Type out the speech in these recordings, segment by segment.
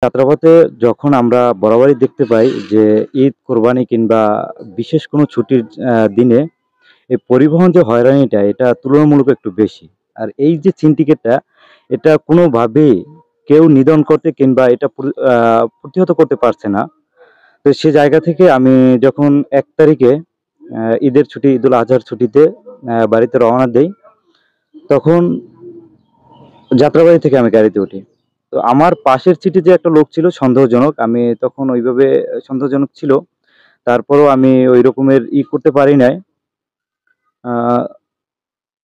যাত্রাপথে যখন আমরা বরাবরই দেখতে পাই যে ঈদ, কোরবানি কিংবা বিশেষ কোনো ছুটির দিনে এই পরিবহন যে হয়রানিটা এটা তুলনামূলক একটু বেশি। আর এই যে সিন্ডিকেটটা এটা কোনোভাবেই কেউ নিধন করতে কিংবা এটা প্রতিহত করতে পারছে না। তো সে জায়গা থেকে আমি যখন ১ তারিখে ঈদের ছুটি, ঈদুল আজহার ছুটিতে বাড়িতে রওনা দেই, তখন যাত্রাবাড়ি থেকে আমি গাড়িতে উঠি। তো আমার পাশের সিটে যে একটা লোক ছিল সন্দেহজনক। আমি তখন ওইভাবে সন্দেহজনক ছিল। তারপরেও আমি ওই রকমের করতে পারি নাই। আ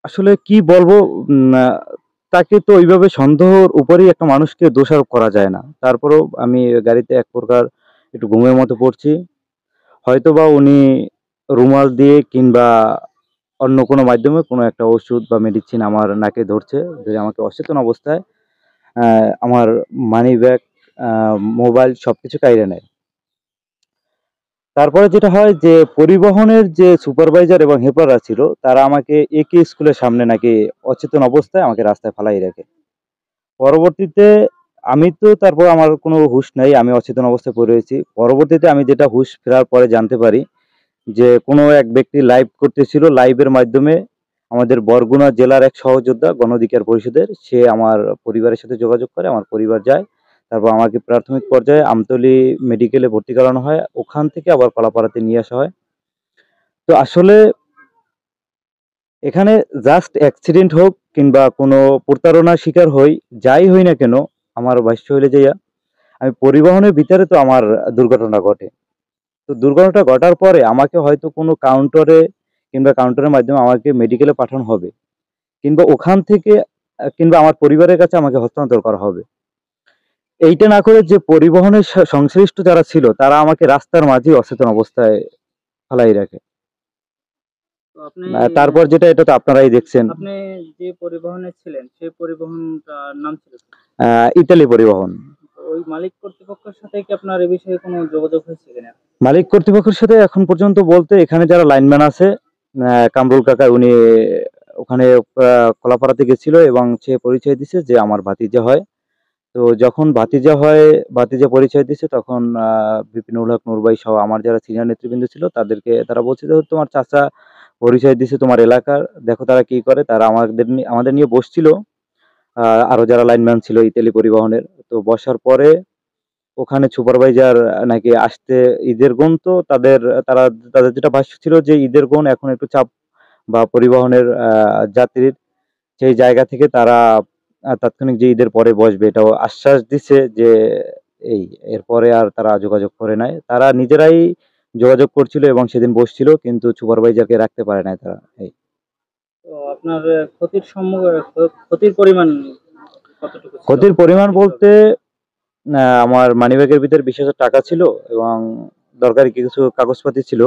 আসলে কি বলবো? আ তাকে তো ওইভাবে সন্দেহর উপরেই একটা মানুষকে দোষারোপ করা যায় না। তারপরেও আমি গাড়িতে এক প্রকার একটু ঘুমের মতো পড়ছি। হয়তোবা উনি রুমাল দিয়ে কিংবা অন্য কোনো মাধ্যমে কোনো একটা ওষুধ বা মেডিসিন আমার নাকে ধরছে। ধরে আমাকে অচেতন অবস্থায় আ আমার মানিব্যাগ, আ মোবাইল সবকিছু কাইড়া নেয়। তারপরে যেটা হয় যে পরিবহনের যে সুপারভাইজার এবং হেল্পাররা ছিল, তারা আমাকে একে স্কুলের সামনে নাকি অচেতন অবস্থায় আমাকে রাস্তায় ফালায় রাখে। পরবর্তীতে আমি তো তারপর আমার কোনো হুঁশ নাই। আমি অচেতন অবস্থায় পড়ে রয়েছি। পরবর্তীতে আমি যেটা হুঁশ ফেরার পরে জানতে পারি যে কোনো এক ব্যক্তি লাইভ করতেছিল। লাইভের মাধ্যমে আমাদের বরগুনা জেলার এক সহযোদ্ধা গণ অধিকার পরিষদের সে আমার পরিবারের সাথে যোগাযোগ করে। আমার পরিবার যায়। তারপর আমাকে প্রাথমিক পর্যায়ে আমতলী মেডিকেলে ভর্তি করানো হয়। ওখান থেকে আবার কলাপাড়াতে নিয়ে আসা হয়। তো আসলে এখানে জাস্ট অ্যাক্সিডেন্ট হোক কিংবা কোনো প্রতারণার শিকার হই, যাই হই না কেন, আমার ভাষ্য হইলো যাইয়া আমি পরিবহনের ভিতরে তো আমার দুর্ঘটনা ঘটে। তো দুর্ঘটনাটা ঘটার পরে আমাকে হয়তো কোনো কাউন্টারে কিংবা কাউন্টারের মাধ্যমে আমাকে মেডিকেলে পাঠানো হবে। কিংবা ওখান থেকে কিংবা আমার পরিবারের কাছে আমাকে হস্তান্তর করা হবে। এইটা না করে যে পরিবহনের সংশ্লিষ্ট যারা ছিল তারা আমাকে রাস্তার মাঝেই অচেতন অবস্থায় ফালাই রাখে। তো আপনি তারপর যেটা এটা তো আপনারাই দেখছেন। আপনি যে পরিবহনে ছিলেন সেই পরিবহনটার নাম ছিল কি? ইতালি পরিবহন। তো ওই মালিক কর্তৃপক্ষের সাথে কি আপনার এ বিষয়ে কোনো যোগাযোগ হয়েছে কিনা? মালিক কর্তৃপক্ষের সাথে এখন পর্যন্ত বলতে এখানে যারা লাইনম্যান আছে, কামরুল কাকা উনি ওখানে কলাপাড়াতে গেছিল এবং সে পরিচয় দিছে যে আমার ভাতিজা হয়। তো যখন ভাতিজা হয়, ভাতিজা পরিচয় দিছে তখন বিপিনুল হক নূর ভাই সহ আমার যারা সিনিয়র নেতৃবৃন্দ ছিল তাদেরকে তারা বলছে যে তোমার চাচা পরিচয় দিছে তোমার এলাকার, দেখো তারা কি করে। তারা আমাদের নিয়ে বসছিল। আরো যারা লাইনম্যান ছিল ইতালি পরিবহনের। তো বসার পরে ওখানে সুপারভাইজার নাকি আসতে ঈদের গুণ তো তারা তাদের যেটা ভাষ্য ছিল যে ঈদের গুণ এখন একটু চাপ বা পরিবহনের যাত্রীর সেই জায়গা থেকে তারা তাৎক্ষণিক যে ঈদের পরে বসবে এটাও আশ্বাস দিছে যে এই এরপরে আর তারা যোগাযোগ করে নাই। তারা নিজেরাই যোগাযোগ করছিল এবং সেদিন বসছিল কিন্তু সুপারভাইজারকে রাখতে পারে নাই তারা। এই তো আপনার ক্ষতির পরিমাণ কতটুকু ছিল? ক্ষতির পরিমাণ বলতে আমার মানিব্যাগের ভিতরে ২০,০০০ টাকা ছিল এবং দরকারি কিছু কাগজপাতি ছিল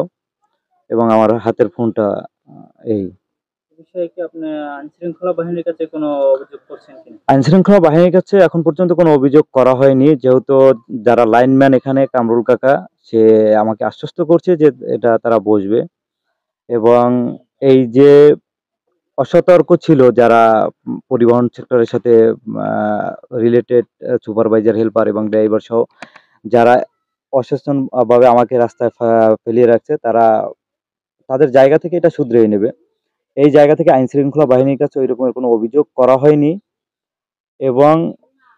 এবং আমার হাতের ফোনটা এই। এ বিষয়ে কি আপনি আইনশৃঙ্খলা বাহিনীর কাছে কোনো অভিযোগ করছেন কিনা? আইনশৃঙ্খলা বাহিনীর কাছে এখন পর্যন্ত কোনো অভিযোগ করা হয়নি। যেহেতু যারা লাইনম্যান এখানে কামরুল কাকা সে আমাকে আশ্বস্ত করছে যে এটা তারা বসবে এবং এই যে অসতর্ক ছিল যারা পরিবহন সেক্টরের সাথে আ রিলেটেড সুপারভাইজার, হেল্পার এবং ড্রাইভার সহ যারা অসচেতন ভাবে আমাকে রাস্তায় ফেলিয়ে রাখছে তারা তাদের জায়গা থেকে এটা শুধরিয়ে নেবে। এই জায়গা থেকে আইনশৃঙ্খলা বাহিনীর কাছে ওই রকমের কোনো অভিযোগ করা হয়নি এবং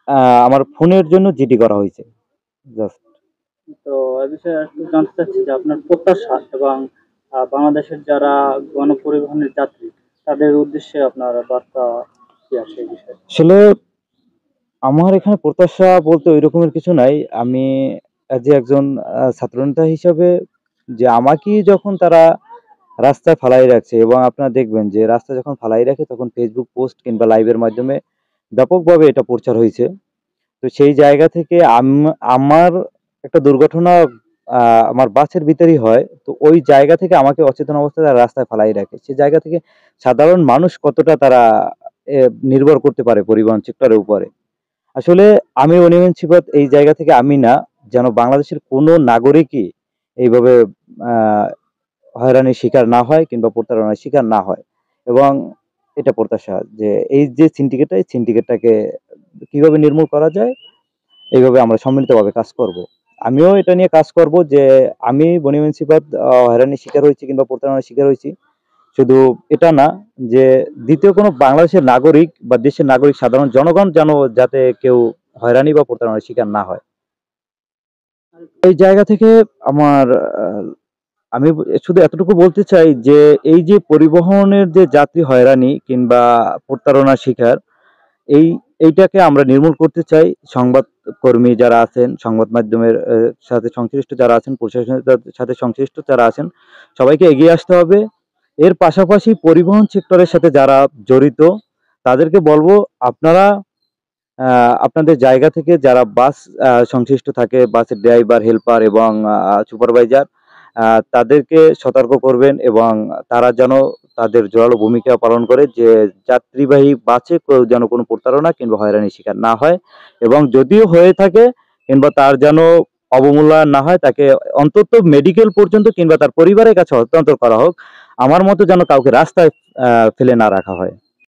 আ আমার ফোনের জন্য জিডি করা হইছে। জাস্ট। তো এ বিষয়ে একটু জানতে চাচ্ছি যে আপনার প্রত্যাশা এবং বাংলাদেশের যারা গণপরিবহনের যাত্রী তাদের উদ্দেশ্যে আপনার বার্তা কি আছে এই বিষয়ে? আসলে আমার এখানে প্রত্যাশা বলতে ওই রকমের কিছু নাই। আমি একজন ছাত্রনেতা হিসাবে যে আমাকেই যখন তারা রাস্তায় ফালায় রাখছে এবং আপনারা দেখবেন যে রাস্তায় যখন ফালায় রাখে তখন Facebook পোস্ট কিংবা লাইভের মাধ্যমে ব্যাপকভাবে এটা প্রচার হইছে। তো সেই জায়গা থেকে আমার একটা দুর্ঘটনা আ আমার বাসের ভিতরেই হয়। তো ওই জায়গা থেকে আমাকে অচেতন অবস্থায় তারা রাস্তায় ফালায় রাখে। সে জায়গা থেকে সাধারণ মানুষ কতটা তারা এ নির্ভর করতে পারে পরিবহন সেক্টরের উপরে। আসলে আমি অনিয়ন্ত্রিত এই জায়গা থেকে আমি না, যেন বাংলাদেশের কোনো নাগরিকই এইভাবে আ হয়রানির শিকার না হয় কিংবা প্রতারণার শিকার না হয়। এবং এটা প্রত্যাশা যে এই যে সিন্ডিকেটটাকে কিভাবে নির্মূল করা যায় এইভাবে আমরা সম্মিলিতভাবে কাজ করব। আমিও এটা নিয়ে কাজ করব যে আমি বনিয়ান সিফাত হয়রানির শিকার হয়েছি কিংবা প্রতারণার শিকার হয়েছি। শুধু এটা না, যে দ্বিতীয় কোনো বাংলাদেশের নাগরিক বা দেশের নাগরিক সাধারণ জনগণ যেন যাতে কেউ হয়রানি বা প্রতারণার শিকার না হয়। এই জায়গা থেকে আমার আমি শুধু এতটুকু বলতে চাই যে এই যে পরিবহনের যে যাত্রী হয়রানি কিংবা প্রতারণার শিকার, এই এইটাকে আমরা নির্মূল করতে চাই। সংবাদকর্মী যারা আছেন, সংবাদ মাধ্যমের সাথে সংশ্লিষ্ট যারা আছেন, প্রশাসনের সাথে সংশ্লিষ্ট যারা আছেন, সবাইকে এগিয়ে আসতে হবে। এর পাশাপাশি পরিবহন সেক্টরের সাথে যারা জড়িত তাদেরকে বলবো, আপনারা আপনাদের জায়গা থেকে যারা বাস সংশ্লিষ্ট থাকে, বাসের ড্রাইভার, হেল্পার এবং সুপারভাইজার, তাদেরকে সতর্ক করবেন এবং তারা যেন তাদের জোরালো ভূমিকা পালন করে যে যাত্রীবাহী বাসে কেউ যেন কোনো প্রতারণা কিংবা হয়রানির শিকার না হয়, এবং যদিও হয়ে থাকে কিংবা তার যেন অবমূল্যায়ন না হয়, তাকে অন্তত মেডিকেল পর্যন্ত কিংবা তার পরিবারের কাছে হস্তান্তর করা হোক। আমার মতো যেন কাউকে রাস্তায় ফেলে না রাখা হয়।